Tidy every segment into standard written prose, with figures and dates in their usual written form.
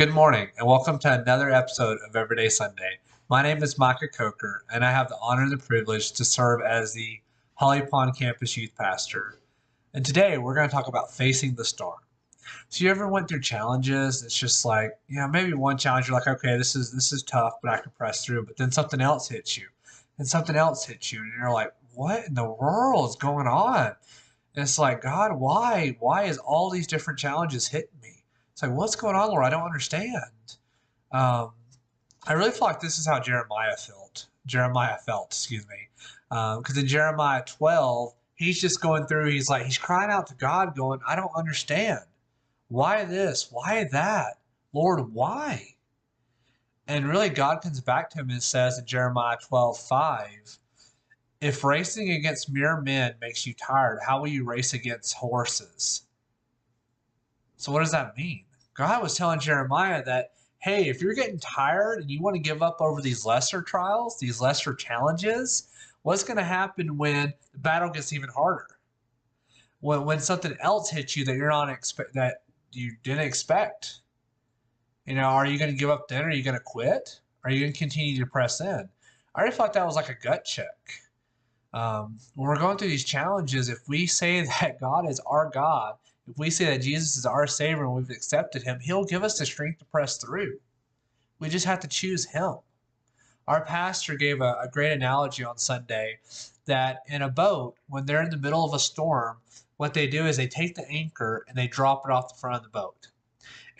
Good morning, and welcome to another episode of Everyday Sunday. My name is Micah Coker, and I have the honor and the privilege to serve as the Holly Pond Campus Youth Pastor. And today we're going to talk about facing the storm. So you ever went through challenges? It's just like, maybe one challenge you're like, okay, this is tough, but I can press through. But then something else hits you, and something else hits you, and you're like, what in the world is going on? And it's like, God, why? Why is all these different challenges hitting me? It's like, what's going on, Lord? I don't understand. Um, I really feel like this is how Jeremiah felt. Jeremiah felt, excuse me. Because in Jeremiah 12, he's just going through, he's crying out to God, going, I don't understand. Why this? Why that? Lord, why? And really, God comes back to him and says in Jeremiah 12:5, if racing against mere men makes you tired, how will you race against horses? So, what does that mean? God was telling Jeremiah that, hey, if you're getting tired and you want to give up over these lesser trials, these lesser challenges, what's going to happen when the battle gets even harder? When something else hits you that that you didn't expect? Are you going to give up then? Are you going to quit? Are you going to continue to press in? I already thought that was like a gut check. When we're going through these challenges, if we say that God is our God, if we say that Jesus is our Savior and we've accepted Him, He'll give us the strength to press through. We just have to choose Him. Our pastor gave a great analogy on Sunday that in a boat, when they're in the middle of a storm, what they do is they take the anchor and they drop it off the front of the boat.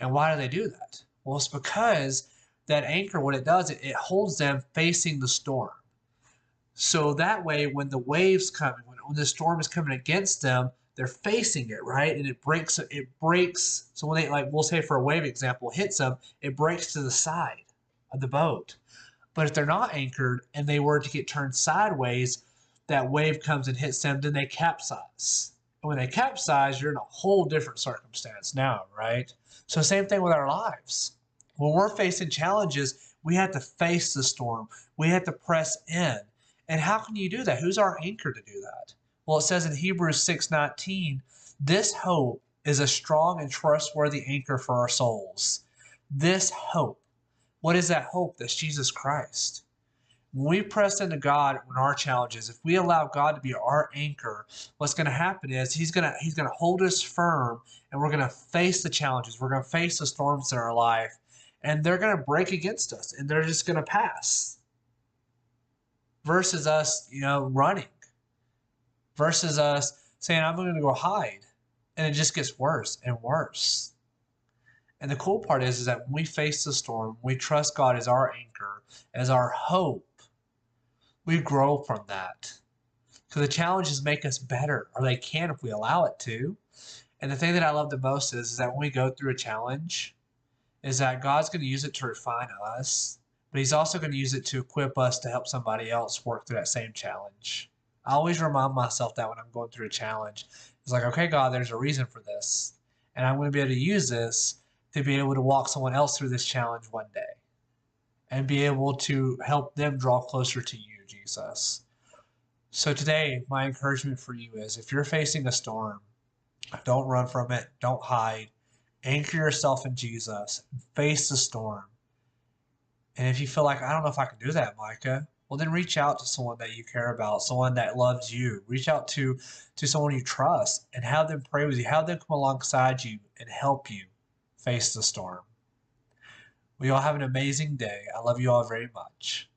And why do they do that? Well, it's because that anchor, what it does, it holds them facing the storm. So that way, when the waves come, when the storm is coming against them, they're facing it, right? And it breaks. So when they, like, we'll say for a wave example, hits them, it breaks to the side of the boat. But if they're not anchored and they were to get turned sideways, that wave comes and hits them, then they capsize. And when they capsize, you're in a whole different circumstance now, right? So same thing with our lives. When we're facing challenges, we have to face the storm. We have to press in. And how can you do that? Who's our anchor to do that? Well, it says in Hebrews 6:19, this hope is a strong and trustworthy anchor for our souls. This hope. What is that hope? That's Jesus Christ. When we press into God in our challenges, if we allow God to be our anchor, what's going to happen is He's going to hold us firm, and we're going to face the challenges. We're going to face the storms in our life, and they're going to break against us, and they're just going to pass. Versus us, running. Versus us saying, I'm going to go hide. And it just gets worse and worse. And the cool part is that when we face the storm, we trust God as our anchor, as our hope, we grow from that. Because the challenges make us better, or they can if we allow it to. And the thing that I love the most is that when we go through a challenge, is that God's going to use it to refine us, but He's also going to use it to equip us to help somebody else work through that same challenge. I always remind myself that when I'm going through a challenge, it's like, okay, God, there's a reason for this. And I'm going to be able to use this to be able to walk someone else through this challenge one day and be able to help them draw closer to you, Jesus. So today, my encouragement for you is if you're facing a storm, don't run from it. Don't hide. Anchor yourself in Jesus. Face the storm. And if you feel like, I don't know if I can do that, Micah, well, then reach out to someone that you care about, someone that loves you. Reach out to someone you trust and have them pray with you. Have them come alongside you and help you face the storm. We all have an amazing day. I love you all very much.